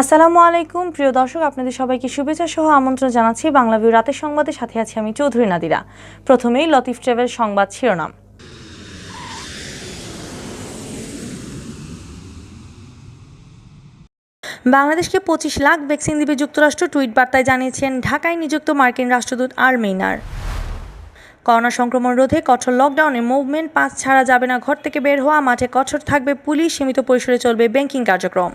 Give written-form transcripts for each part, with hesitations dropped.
আসসালামু আলাইকুম প্রিয় দর্শক, আপনাদের সবাইকে শুভেচ্ছা সহ আমন্ত্রণ জানাচ্ছি বাংলাভিউ রাতের সংবাদের সাথে আছি আমি চৌধুরী নাদিরা। প্রথমেই লতিফ ট্রাভেল সংবাদ শিরোনাম। বাংলাদেশকে 25 লাখ ভ্যাকসিন দিবে যুক্তরাষ্ট্র, টুইট বার্তায় জানিয়েছেন ঢাকায় নিযুক্ত মার্কিন রাষ্ট্রদূত আর্মেনার। করোনা সংক্রমণ রোধে কঠোর লকডাউনে মুভমেন্ট পাস ছাড়া যাবে না ঘর থেকে বের হওয়া, মাঠে কঠোর থাকবে পুলিশ, সীমিত পরিসরে চলবে ব্যাংকিং কার্যক্রম।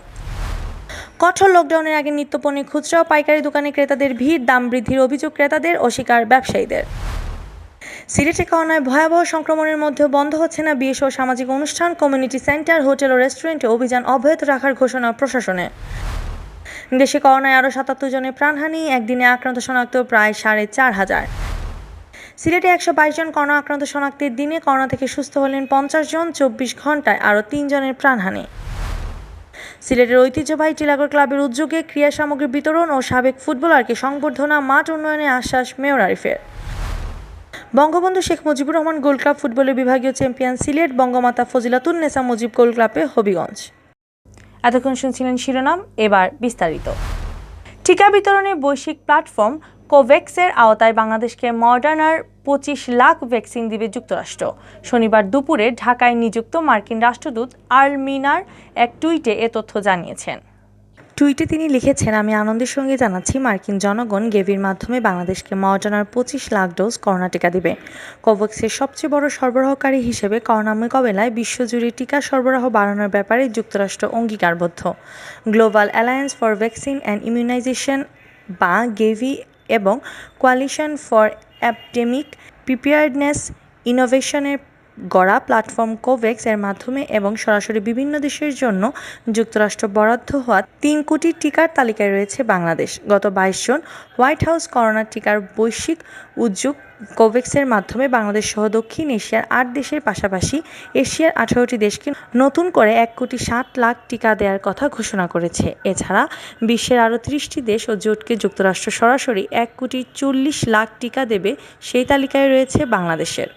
কঠোর লকডাউনের আগে নিত্যপণ্যের খুচরা ও পাইকারি দোকানে ক্রেতাদের ভিড়, দাম বৃদ্ধির অভিযোগ ক্রেতাদের ও শিকার ব্যবসায়ীদের। সিলেটে করোনায় ভয়াবহ সংক্রমণের মধ্যেও বন্ধ হচ্ছে না বিয়ে সহ সামাজিক অনুষ্ঠান, কমিউনিটি সেন্টার, হোটেল ও রেস্টুরেন্টে অভিযান অব্যাহত রাখার ঘোষণা প্রশাসনের। দেশে করোনায় আরও 77 জনের প্রাণহানি, একদিনে আক্রান্ত শনাক্ত প্রায় 4,500। সিলেটে 122 জন করোনা আক্রান্ত শনাক্তের দিনে করোনা থেকে সুস্থ হলেন 50 জন, 24 ঘন্টায় আরও 3 জনের প্রাণহানি। সিলেটের ঐতিহ্যবাহী টিলাগড় ক্লাবের উদ্যোগে ক্রীড়া সামগ্রী বিতরণ ও সাবেক ফুটবলারকে সংবর্ধনা, মাঠ উন্নয়নে আশ্বাস মেয়র আরিফের। বঙ্গবন্ধু শেখ মুজিবুর রহমান গোল্ড কাপ ফুটবলের বিভাগীয় চ্যাম্পিয়ন সিলেট, বঙ্গমাতা ফজিলাতুন্নেসা মুজিব গোল্ড ক্লাবে হবিগঞ্জ। এতক্ষণ শুনছিলেন শিরোনাম, এবার বিস্তারিত। টিকা বিতরণে বৈশ্বিক প্ল্যাটফর্ম কোভ্যাক্সের আওতায় বাংলাদেশকে মডার্নার 25 লাখ ভ্যাকসিন দিবে যুক্তরাষ্ট্র। শনিবার দুপুরে ঢাকায় নিযুক্ত মার্কিন রাষ্ট্রদূত আর্মেনার এক টুইটে এ তথ্য জানিয়েছেন। টুইটে তিনি লিখেছেন, আমি আনন্দের সঙ্গে জানাচ্ছি মার্কিন জনগণ গেভির মাধ্যমে বাংলাদেশকে মডার্নার 25 লাখ ডোজ করোনা টিকা দিবে। কোভ্যাক্সের সবচেয়ে বড় সরবরাহকারী হিসেবে করোনা মোকাবেলায় বিশ্বজুড়ে টিকা সরবরাহ বাড়ানোর ব্যাপারে যুক্তরাষ্ট্র অঙ্গীকারবদ্ধ। Global alliance for vaccine and immunization বা গেভি এবং কোয়ালিশন ফর অ্যাপডেমিক প্রিপেয়ার্ডনেস ইনোভেশনের গড়া প্ল্যাটফর্ম কোভ্যাক্স এর মাধ্যমে এবং সরাসরি বিভিন্ন দেশের জন্য যুক্তরাষ্ট্র বরাদ্দ হওয়া 3 কোটি টিকার তালিকায় রয়েছে বাংলাদেশ। গত 22 জন হোয়াইট হাউস করোনা টিকার বৈশ্বিক উদ্যোগ কোভ্যাক্সের মাধ্যমে বাংলাদেশ সহ দক্ষিণ এশিয়ার 8 দেশের পাশাপাশি এশিয়ার 18টি দেশকে নতুন করে 1,60,00,000 টিকা দেওয়ার কথা ঘোষণা করেছে। এছাড়া বিশ্বের আরও 30টি দেশ ও জোটকে যুক্তরাষ্ট্র সরাসরি 1,40,00,000 টিকা দেবে, সেই তালিকায় রয়েছে বাংলাদেশের।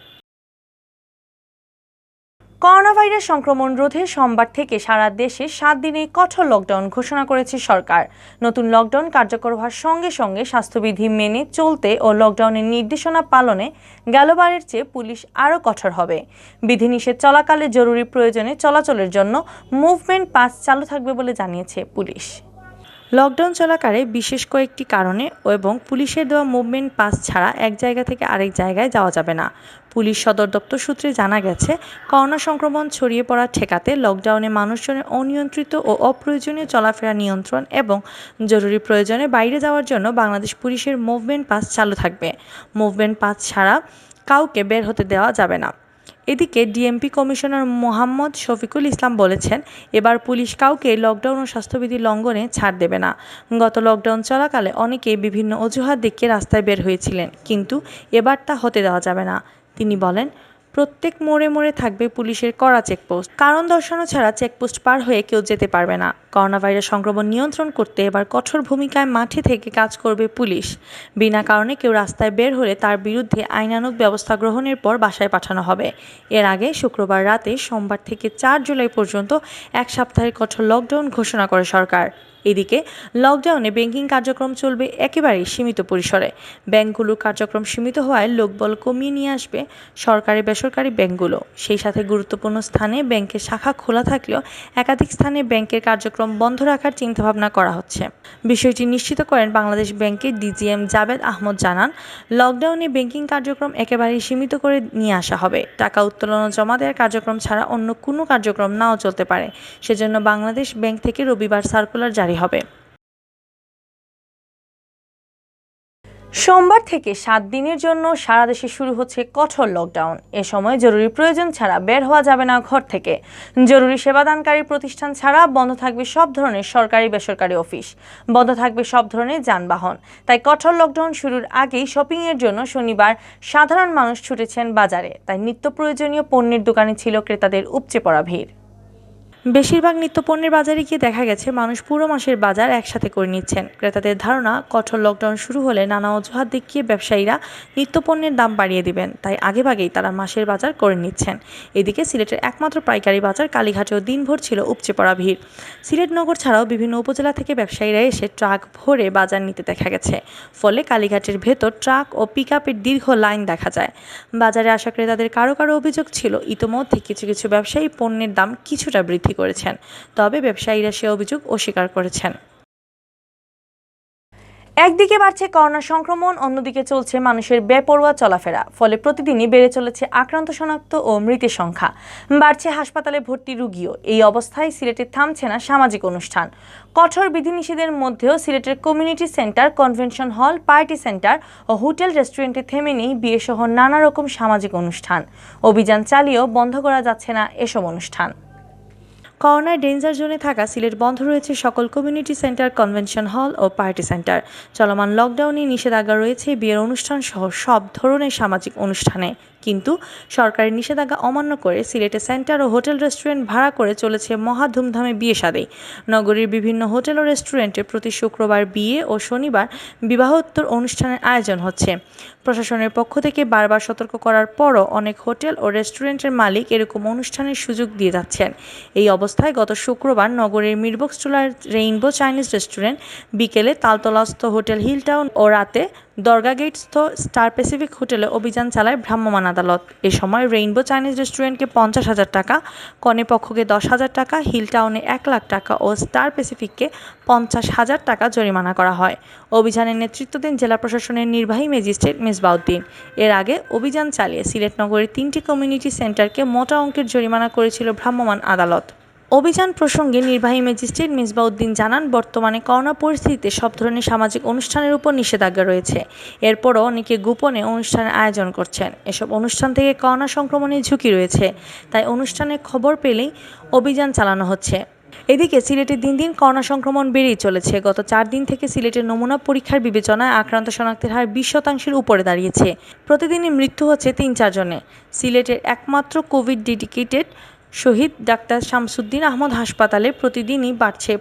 করোনা ভাইরাস সংক্রমণ রোধে সোমবার থেকে সারা দেশে 7 দিনে কঠোর লকডাউন ঘোষণা করেছে সরকার। নতুন লকডাউন কার্যকর হওয়ার সঙ্গে সঙ্গে স্বাস্থ্যবিধি মেনে চলতে ও লকডাউনের নির্দেশনা পালনে গেলবারের চেয়ে পুলিশ আরও কঠোর হবে। বিধিনিষেধ চলাকালে জরুরি প্রয়োজনে চলাচলের জন্য মুভমেন্ট পাস চালু থাকবে বলে জানিয়েছে পুলিশ। লকডাউন চলাকালে বিশেষ কয়েকটি কারণে এবং পুলিশের দেওয়া মুভমেন্ট পাস ছাড়া এক জায়গা থেকে আরেক জায়গায় যাওয়া যাবে না। পুলিশ সদর দপ্তর সূত্রে জানা গেছে, করোনা সংক্রমণ ছড়িয়ে পড়া ঠেকাতে লকডাউনে মানুষজনের অনিয়ন্ত্রিত ও অপ্রয়োজনীয় চলাফেরা নিয়ন্ত্রণ এবং জরুরি প্রয়োজনে বাইরে যাওয়ার জন্য বাংলাদেশ পুলিশের মুভমেন্ট পাস চালু থাকবে। মুভমেন্ট পাস ছাড়া কাউকে বের হতে দেওয়া যাবে না। এদিকে ডিএমপি কমিশনার মোহাম্মদ শফিকুল ইসলাম বলেছেন, এবার পুলিশ কাউকে লকডাউন ও স্বাস্থ্যবিধি লঙ্ঘনে ছাড় দেবে না। গত লকডাউন চলাকালে অনেকেই বিভিন্ন অজুহাত দেখিয়ে রাস্তায় বের হয়েছিলেন, কিন্তু এবার তা হতে দেওয়া যাবে না। তিনি বলেন, প্রত্যেক মোড়ে মোড়ে থাকবে পুলিশের কড়া চেকপোস্ট। কারণ দর্শানো ছাড়া চেকপোস্ট পার হয়ে কেউ যেতে পারবে না। করোনা ভাইরাস সংক্রমণ নিয়ন্ত্রণ করতে এবার কঠোর ভূমিকায় মাঠে থেকে কাজ করবে পুলিশ। বিনা কারণে কেউ রাস্তায় বের হলে তার বিরুদ্ধে আইনানুগ ব্যবস্থা গ্রহণের পর বাসায় পাঠানো হবে। এর আগে শুক্রবার রাতে সোমবার থেকে 4 জুলাই পর্যন্ত 1 সপ্তাহের কঠোর লকডাউন ঘোষণা করে সরকার। এদিকে লকডাউনে ব্যাংকিং কার্যক্রম চলবে একেবারেই সীমিত পরিসরে। ব্যাংকগুলোর কার্যক্রম সীমিত হওয়ায় লোকবল কমিয়ে নিয়ে আসবে সরকারি বেসরকারি ব্যাংকগুলো। সেই সাথে গুরুত্বপূর্ণ স্থানে ব্যাংকের শাখা খোলা থাকলেও একাধিক স্থানে ব্যাংকের কার্যক্রম বন্ধ রাখার চিন্তাভাবনা করা হচ্ছে। বিষয়টি নিশ্চিত করেন বাংলাদেশ ব্যাংকের ডিজিএম জাবেদ আহমদ। জানান, লকডাউনে ব্যাংকিং কার্যক্রম একেবারেই সীমিত করে নিয়ে আসা হবে। টাকা উত্তোলন ও জমা দেওয়ার কার্যক্রম ছাড়া অন্য কোনো কার্যক্রম নাও চলতে পারে। সেজন্য বাংলাদেশ ব্যাংক থেকে রবিবার সার্কুলার জারি হবে। সোমবার থেকে 7 দিনের জন্য সারা দেশে শুরু হচ্ছে কঠোর লকডাউন। এ সময় জরুরি প্রয়োজন ছাড়া বের হওয়া যাবে না ঘর থেকে। জরুরি সেবাদানকারী প্রতিষ্ঠান ছাড়া বন্ধ থাকবে সব ধরনের সরকারি বেসরকারি অফিস, বন্ধ থাকবে সব ধরনের যানবাহন। তাই কঠোর লকডাউন শুরুর আগেই শপিংয়ের জন্য শনিবার সাধারণ মানুষ ছুটেছেন বাজারে। তাই নিত্য প্রয়োজনীয় পণ্যের দোকানে ছিল ক্রেতাদের উপচে পড়া ভিড়। বেশিরভাগ নিত্যপণ্যের বাজারে গিয়ে দেখা গেছে মানুষ পুরো মাসের বাজার একসাথে করে নিচ্ছেন। ক্রেতাদের ধারণা, কঠোর লকডাউন শুরু হলে নানা অজুহাত দেখিয়ে ব্যবসায়ীরা নিত্যপণ্যের দাম বাড়িয়ে দিবেন, তাই আগেভাগেই তারা মাসের বাজার করে নিচ্ছেন। এদিকে সিলেটের একমাত্র পাইকারি বাজার কালীঘাটেও দিনভর ছিল উপচে পড়া ভিড়। সিলেট নগর ছাড়াও বিভিন্ন উপজেলা থেকে ব্যবসায়ীরা এসে ট্রাক ভরে বাজার নিতে দেখা গেছে। ফলে কালীঘাটের ভেতর ট্রাক ও পিকআপের দীর্ঘ লাইন দেখা যায়। বাজারে আসা ক্রেতাদের কারো কারো অভিযোগ ছিল, ইতোমধ্যে কিছু কিছু ব্যবসায়ী পণ্যের দাম কিছুটা বৃদ্ধি করেছেন, তবে ব্যবসায়ীরা সে অভিযোগ অস্বীকার করেছেন। একদিকে বাড়ছে করোনা সংক্রমণ, অন্যদিকে চলছে মানুষের বেপরোয়া চলাফেরা। ফলে প্রতিদিনই বেড়ে চলেছে আক্রান্ত শনাক্ত ও মৃতের সংখ্যা, বাড়ছে হাসপাতালে ভর্তি রোগীও। এই অবস্থায় সিলেটে থামছে না সামাজিক অনুষ্ঠান। কঠোর বিধিনিষেধের মধ্যেও সিলেটের community centre, convention hall, party centre ও হোটেল রেস্টুরেন্টে থেমে নেই বিয়েসহ নানা রকম সামাজিক অনুষ্ঠান। অভিযান চালিয়েও বন্ধ করা যাচ্ছে না এসব অনুষ্ঠান। করোনার ডেঞ্জার জোনে থাকা সিলেট বন্ধ রয়েছে সকল কমিউনিটি সেন্টার, কনভেনশন হল ও পার্টি সেন্টার। চলমান লকডাউনে নিষেধাজ্ঞা রয়েছে বিয়ের অনুষ্ঠান সহ সব ধরনের সামাজিক অনুষ্ঠানে। কিন্তু সরকারের নিষেধাজ্ঞা অমান্য করে সিলেটে সেন্টার ও হোটেল রেস্টুরেন্ট ভাড়া করে চলেছে মহা ধুমধামে বিয়ে শাদী। নগরীর বিভিন্ন হোটেল ও রেস্টুরেন্টে প্রতি শুক্রবার বিয়ে ও শনিবার বিবাহোত্তর অনুষ্ঠানের আয়োজন হচ্ছে। প্রশাসনের পক্ষ থেকে বারবার সতর্ক করার পরও অনেক হোটেল ও রেস্টুরেন্টের মালিক এরকম অনুষ্ঠানের সুযোগ দিয়ে যাচ্ছেন। এই অবস্থায় গত শুক্রবার নগরের মিরবক্সটুলার রেইনবো চাইনিজ রেস্টুরেন্ট, বিকেলে তালতলাস্থ হোটেল হিলটাউন ও রাতে দরগা গেটস্থ স্টার প্যাসিফিক হোটেলে অভিযান চালায় ভ্রাম্যমাণ আদালত। এ সময় রেইনবো চাইনিজ রেস্টুরেন্টকে 50,000 টাকা, কনে পক্ষকে 10,000 টাকা, হিলটাউনে 1 লাখ টাকা ও স্টার প্যাসিফিককে 50,000 টাকা জরিমানা করা হয়। অভিযানের নেতৃত্ব দেন জেলা প্রশাসনের নির্বাহী ম্যাজিস্ট্রেট মিসবাউদ্দিন। এর আগে অভিযান চালিয়ে সিলেট নগরের 3টি কমিউনিটি সেন্টারকে মোটা অঙ্কের জরিমানা করেছিল ভ্রাম্যমাণ আদালত। অভিযান প্রসঙ্গে নির্বাহী ম্যাজিস্ট্রেট মিসবাউদ্দিন জানান, বর্তমানে করোনা পরিস্থিতিতে সব ধরনের সামাজিক অনুষ্ঠানের উপর নিষেধাজ্ঞা রয়েছে। এরপরও অনেকে গোপনে অনুষ্ঠানের আয়োজন করছেন। এসব অনুষ্ঠান থেকে করোনা সংক্রমণের ঝুঁকি রয়েছে, তাই অনুষ্ঠানের খবর পেলেই অভিযান চালানো হচ্ছে। এদিকে সিলেটে দিন দিন করোনা সংক্রমণ বেড়েই চলেছে। গত 4 দিন থেকে সিলেটের নমুনা পরীক্ষার বিবেচনায় আক্রান্ত শনাক্তের হার 20% উপরে দাঁড়িয়েছে। প্রতিদিনই মৃত্যু হচ্ছে 3-4 জনে। সিলেটের একমাত্র কোভিড ডেডিকেটেড শহীদ ডাক্তার শামসুদ্দিন আহমদ হাসপাতালে প্রতিদিনই বাড়ছে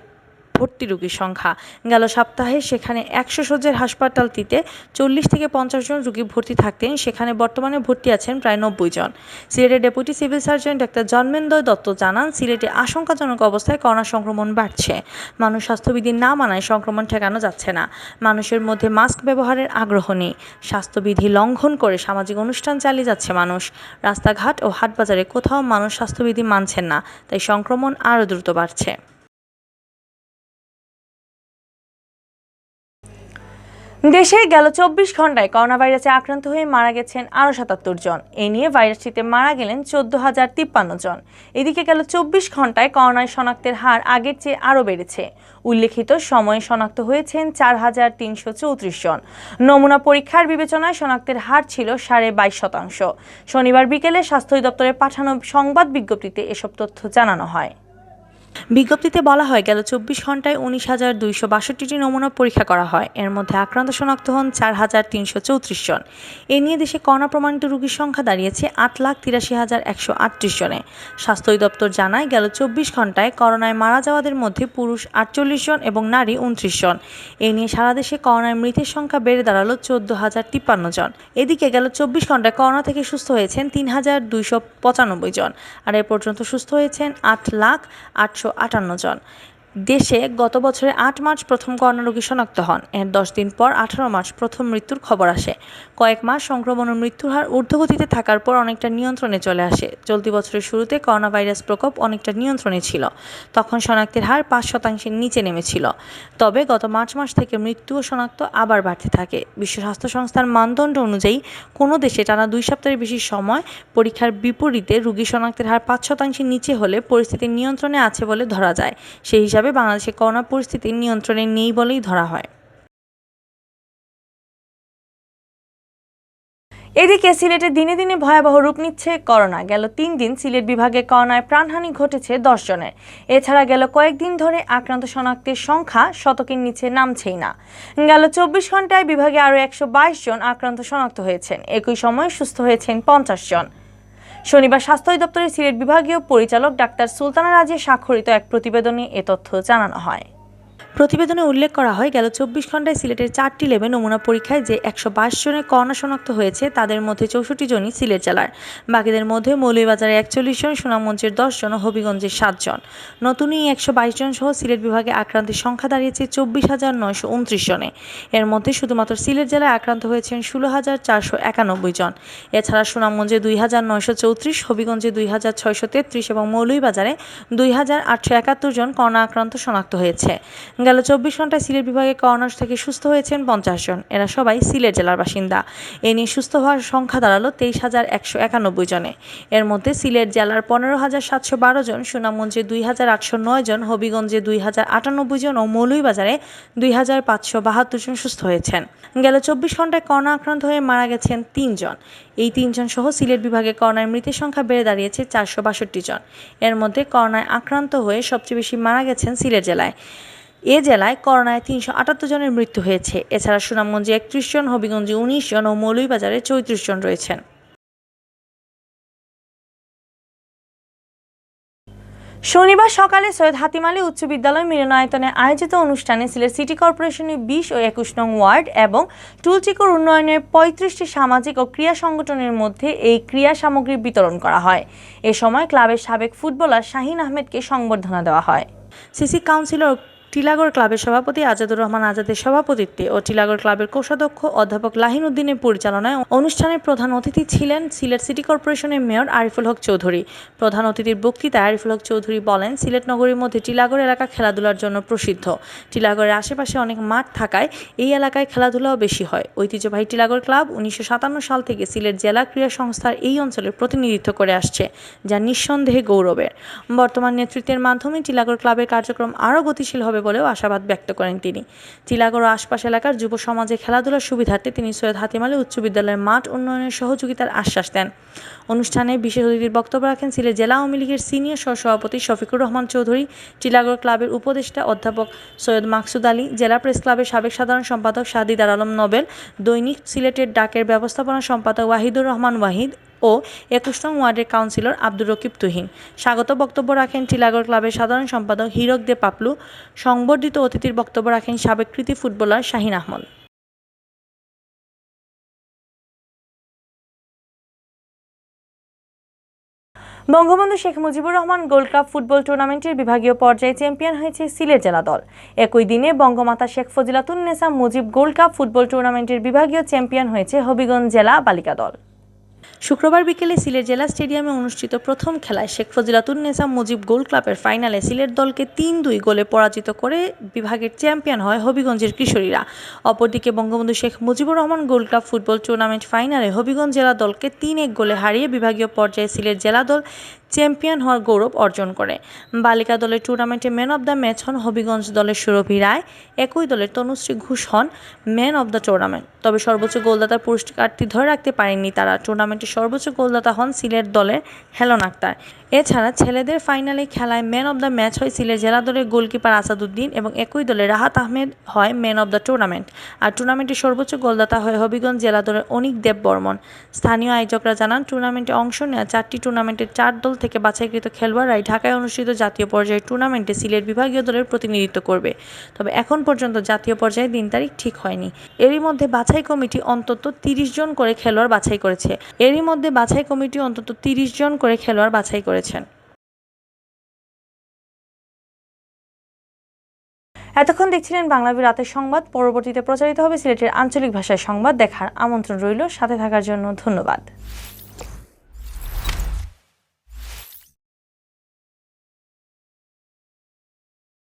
ভর্তি রোগীর সংখ্যা। গেল সপ্তাহে সেখানে 100 শয্যার হাসপাতালটিতে 40 থেকে 50 জন রোগী ভর্তি থাকতেন, সেখানে বর্তমানে ভর্তি আছেন প্রায় 90 জন। সিলেটের deputy civil surgeon doctor Janmendar Dutta জানান, সিলেটে আশঙ্কাজনক অবস্থায় করোনা সংক্রমণ বাড়ছে। মানুষ স্বাস্থ্যবিধি না মানায় সংক্রমণ ঠেকানো যাচ্ছে না। মানুষের মধ্যে মাস্ক ব্যবহারের আগ্রহ নেই। স্বাস্থ্যবিধি লঙ্ঘন করে সামাজিক অনুষ্ঠান চালিয়ে যাচ্ছে মানুষ। রাস্তাঘাট ও হাটবাজারে কোথাও মানুষ স্বাস্থ্যবিধি মানছেন না, তাই সংক্রমণ আরও দ্রুত বাড়ছে। দেশে গেল 24 ঘন্টায় করোনা ভাইরাসে আক্রান্ত হয়ে মারা গেছেন আরও 77 জন। এ নিয়ে ভাইরাসটিতে মারা গেলেন 14,053 জন। এদিকে গেল 24 ঘন্টায় করোনায় শনাক্তের হার আগের চেয়ে আরও বেড়েছে। উল্লেখিত সময়ে শনাক্ত হয়েছেন 4,334 জন। নমুনা পরীক্ষার বিবেচনায় শনাক্তের হার ছিল 22.5%। শনিবার বিকেলে স্বাস্থ্য দপ্তরে পাঠানো সংবাদ বিজ্ঞপ্তিতে এসব তথ্য জানানো হয়। বিজ্ঞপ্তিতে বলা হয়, গেল 24 ঘন্টায় 19,262টি নমুনা পরীক্ষা করা হয়। এর মধ্যে আক্রান্ত শনাক্ত হন 4,334 জন। এ নিয়ে দেশে করোনা প্রমাণিত রোগীর সংখ্যা দাঁড়িয়েছে 8,83,138 জনে। স্বাস্থ্য দপ্তর জানায়, গেল 24 ঘন্টায় করোনায় মারা যাওয়াদের মধ্যে পুরুষ 48 জন এবং নারী 29 জন। এ নিয়ে সারা দেশে করোনায় মৃতের সংখ্যা বেড়ে দাঁড়ালো 14,053 জন। এদিকে গেল 24 ঘন্টায় করোনা থেকে সুস্থ হয়েছেন 3,295 জন। আর এ পর্যন্ত সুস্থ হয়েছেন 8,858 জন। দেশে গত বছরের 8 মার্চ প্রথম করোনা রোগী শনাক্ত হন। এর 10 দিন পর 18 মার্চ প্রথম মৃত্যুর খবর আসে। কয়েক মাস সংক্রমণ ও মৃত্যুর হার ঊর্ধ্বগতিতে থাকার পর অনেকটা নিয়ন্ত্রণে চলে আসে। চলতি বছরের শুরুতে করোনা ভাইরাস প্রকোপ অনেকটা নিয়ন্ত্রণে ছিল। তখন শনাক্তের হার 5%-এর নিচে নেমেছিল। তবে গত মার্চ মাস থেকে মৃত্যু ও শনাক্ত আবার বাড়তে থাকে। বিশ্ব স্বাস্থ্য সংস্থার মানদণ্ড অনুযায়ী কোনো দেশে টানা 2 সপ্তাহের বেশি সময় পরীক্ষার বিপরীতে রোগী শনাক্তের হার 5%-এর নিচে হলে পরিস্থিতি নিয়ন্ত্রণে আছে বলে ধরা যায়। সেই হিসাবে বাংলাদেশে করোনা পরিস্থিতি নিয়ন্ত্রণে নেই বলেই ধরা হয়। এদিকে সিলেটে দিনে দিনে ভয়াবহ রূপ নিচ্ছে করোনা। গেল 3 দিন সিলেট বিভাগে করোনায় প্রাণহানি ঘটেছে 10 জনের। এছাড়া গেল কয়েকদিন ধরে আক্রান্ত শনাক্তের সংখ্যা শতকের নিচে নামছেই না। গেল 24 ঘন্টায় বিভাগে আরও 122 জন আক্রান্ত শনাক্ত হয়েছেন। একই সময়ে সুস্থ হয়েছেন 50 জন। শনিবার স্বাস্থ্য অধিদপ্তরের সিলেট বিভাগীয় পরিচালক ডাক্তার সুলতানা রাজিয়া স্বাক্ষরিত এক প্রতিবেদনে এ তথ্য জানানো হয়। প্রতিবেদনে উল্লেখ করা হয়, গেল 24 ঘন্টায় সিলেটের 4টি ল্যাবে নমুনা পরীক্ষায় যে 122 জনের করোনা শনাক্ত হয়েছে তাদের মধ্যে 64 জনই সিলেট জেলার। বাকিদের মধ্যে মৌলভীবাজারে 41 জন, সুনামগঞ্জের 10 জন ও হবিগঞ্জের 7 জন। নতুন এই 122 জন সহ সিলেট বিভাগে আক্রান্তের সংখ্যা দাঁড়িয়েছে 24,929 জনে। এর মধ্যে শুধুমাত্র সিলেট জেলায় আক্রান্ত হয়েছেন 16,491 জন। এছাড়া সুনামগঞ্জে 2,934, হবিগঞ্জে 2,633 এবং মৌলভীবাজারে 2,871 জন করোনা আক্রান্ত শনাক্ত হয়েছে। গেল 24 ঘন্টায় সিলেট বিভাগে করোনা থেকে সুস্থ হয়েছেন 50 জন। এরা সবাই সিলেট জেলার বাসিন্দা। এ নিয়ে সুস্থ হওয়ার সংখ্যা দাঁড়ালো 23,191 জনে। এর মধ্যে সিলেট জেলার 15,712 জন, সুনামগঞ্জে 2,809 জন, হবিগঞ্জে 2,098 জন ও মৌলভীবাজারে 2,572 জন সুস্থ হয়েছেন। গেল 24 ঘন্টায় করোনা আক্রান্ত হয়ে মারা গেছেন 3 জন। এই 3 জন সহ সিলেট বিভাগে করোনায় মৃতের সংখ্যা বেড়ে দাঁড়িয়েছে 462 জন। এর মধ্যে করোনায় আক্রান্ত হয়ে সবচেয়ে বেশি মারা গেছেন সিলেট জেলায়। এ জেলায় করোনায় 378 জনের মৃত্যু হয়েছে। এছাড়া সুনামগঞ্জে 31 জন, হবিগঞ্জে 19 জন ও মৌলভীবাজারে 34 জন রয়েছেন। শনিবার সকালে সৈয়দ হাতিম আলী উচ্চ বিদ্যালয় মিলনায়তনে আয়োজিত অনুষ্ঠানে সিলেট সিটি কর্পোরেশনের 20 ও 21 নং ওয়ার্ড এবং টুলচিকুর উন্নয়নের 35টি সামাজিক ও ক্রীড়া সংগঠনের মধ্যে এই ক্রীড়া সামগ্রী বিতরণ করা হয়। এ সময় ক্লাবের সাবেক ফুটবলার শাহিন আহমেদকে সংবর্ধনা দেওয়া হয়। সিসি কাউন্সিলর টিলাগড় ক্লাবের সভাপতি আজাদুর রহমান আজাদের সভাপতিত্বে ও টিলাগড় ক্লাবের কোষাধ্যক্ষ অধ্যাপক লাহিন উদ্দিনের পরিচালনায় অনুষ্ঠানের প্রধান অতিথি ছিলেন সিলেট সিটি কর্পোরেশনের মেয়র আরিফুল হক চৌধুরী। প্রধান অতিথির বক্তৃতায় আরিফুল হক চৌধুরী বলেন, সিলেট নগরীর মধ্যে টিলাগড় এলাকা খেলাধুলার জন্য প্রসিদ্ধ। টিলাগড়ের আশেপাশে অনেক মাঠ থাকায় এই এলাকায় খেলাধুলাও বেশি হয়। ঐতিহ্যবাহী টিলাগড় ক্লাব 1957 সাল থেকে সিলেট জেলা ক্রীড়া সংস্থার এই অঞ্চলের প্রতিনিধিত্ব করে আসছে, যা নিঃসন্দেহে গৌরবের। বর্তমান নেতৃত্বের মাধ্যমে টিলাগড় ক্লাবের কার্যক্রম আরও গতিশীল হবে বলেও আশাবাদ ব্যক্ত করেন তিনি। টিলাগড় ও আশপাশ এলাকার যুব সমাজে খেলাধুলার সুবিধার্থে তিনি সৈয়দ হাতিম আলী উচ্চ বিদ্যালয়ের মাঠ উন্নয়নের সহযোগিতার আশ্বাস দেন। অনুষ্ঠানে বিশেষ অতিথির বক্তব্য রাখেন সিলেট জেলা আওয়ামী লীগের সিনিয়র সহসভাপতি শফিকুর রহমান চৌধুরী, টিলাগড় ক্লাবের উপদেষ্টা অধ্যাপক সৈয়দ মাকসুদ আলী, জেলা প্রেস ক্লাবের সাবেক সাধারণ সম্পাদক শাহদিদার আলম নোবেল, দৈনিক সিলেটের ডাকের ব্যবস্থাপনা সম্পাদক ওয়াহিদুর রহমান ওয়াহিদ ও 21 নং ওয়ার্ডের কাউন্সিলর আব্দুর রকিব তুহিন। স্বাগত বক্তব্য রাখেন টিলাগড় ক্লাবের সাধারণ সম্পাদক হীরক দে পাপলু। সংবর্ধিত অতিথির বক্তব্য রাখেন সাবেক কৃতি footballer Shahin Ahmed. Bangabandhu Sheikh Mujibur Rahman gold cup football টুর্নামেন্টের বিভাগীয় পর্যায়ে চ্যাম্পিয়ন হয়েছে সিলেট জেলা দল। একই দিনে Bangamata Sheikh Fazilatunnesa Mujib gold cup football টুর্নামেন্টের বিভাগীয় চ্যাম্পিয়ন হয়েছে হবিগঞ্জ জেলা বালিকা দল। শুক্রবার বিকেলে সিলেট জেলা স্টেডিয়ামে অনুষ্ঠিত প্রথম খেলায় শেখ ফজিলাতুন্নেসা মুজিব গোল্ড ক্লাবের ফাইনালে সিলেট দলকে 3-2 গোলে পরাজিত করে বিভাগের চ্যাম্পিয়ন হয় হবিগঞ্জের কিশোরীরা। অপরদিকে Bangabandhu Sheikh Mujibur Rahman gold cup football tournament ফাইনালে হবিগঞ্জ জেলা দলকে 3-1 গোলে হারিয়ে বিভাগীয় পর্যায়ে সিলেট জেলা দল চ্যাম্পিয়ন হওয়ার গৌরব অর্জন করে। বালিকা দলের টুর্নামেন্টে ম্যান অব দ্য ম্যাচ হন হবিগঞ্জ দলের সুরভি রায়। একই দলের তনুশ্রী ঘোষ হন ম্যান অব দ্য টুর্নামেন্ট। তবে সর্বোচ্চ গোলদাতার পুরস্কারটি ধরে রাখতে পারেননি তারা। টুর্নামেন্টের সর্বোচ্চ গোলদাতা হন সিলেট দলের হেলন আক্তার। এছাড়া ছেলেদের ফাইনালে খেলায় ম্যান অব দ্য ম্যাচ হয় সিলেট জেলা দলের গোলকিপার আসাদুদ্দিন এবং একই দলের রাহাত আহমেদ হয় ম্যান অব দ্য টুর্নামেন্ট। আর টুর্নামেন্টের সর্বোচ্চ গোলদাতা হয় হবিগঞ্জ জেলা দলের অনিক দেব বর্মন। স্থানীয় আয়োজকরা জানান, টুর্নামেন্টে অংশ নেওয়া 4টি টুর্নামেন্টের 4 দল থেকে বাছাইকৃত খেলোয়াড়রাই ঢাকায় অনুষ্ঠিত জাতীয় পর্যায়ের টুর্নামেন্টে সিলেট বিভাগীয় দলের প্রতিনিধিত্ব করবে। তবে এখন পর্যন্ত জাতীয় পর্যায়ে দিন তারিখ ঠিক হয়নি। এরই মধ্যে বাছাই কমিটি অন্তত 30 জন করে খেলোয়াড় বাছাই করেছে। এতক্ষণ দেখছিলেন বাংলাভিউ রাতের সংবাদ। পরবর্তীতে প্রচারিত হবে সিলেটের আঞ্চলিক ভাষায় সংবাদ। দেখার আমন্ত্রণ রইল। সাথে থাকার জন্য ধন্যবাদ।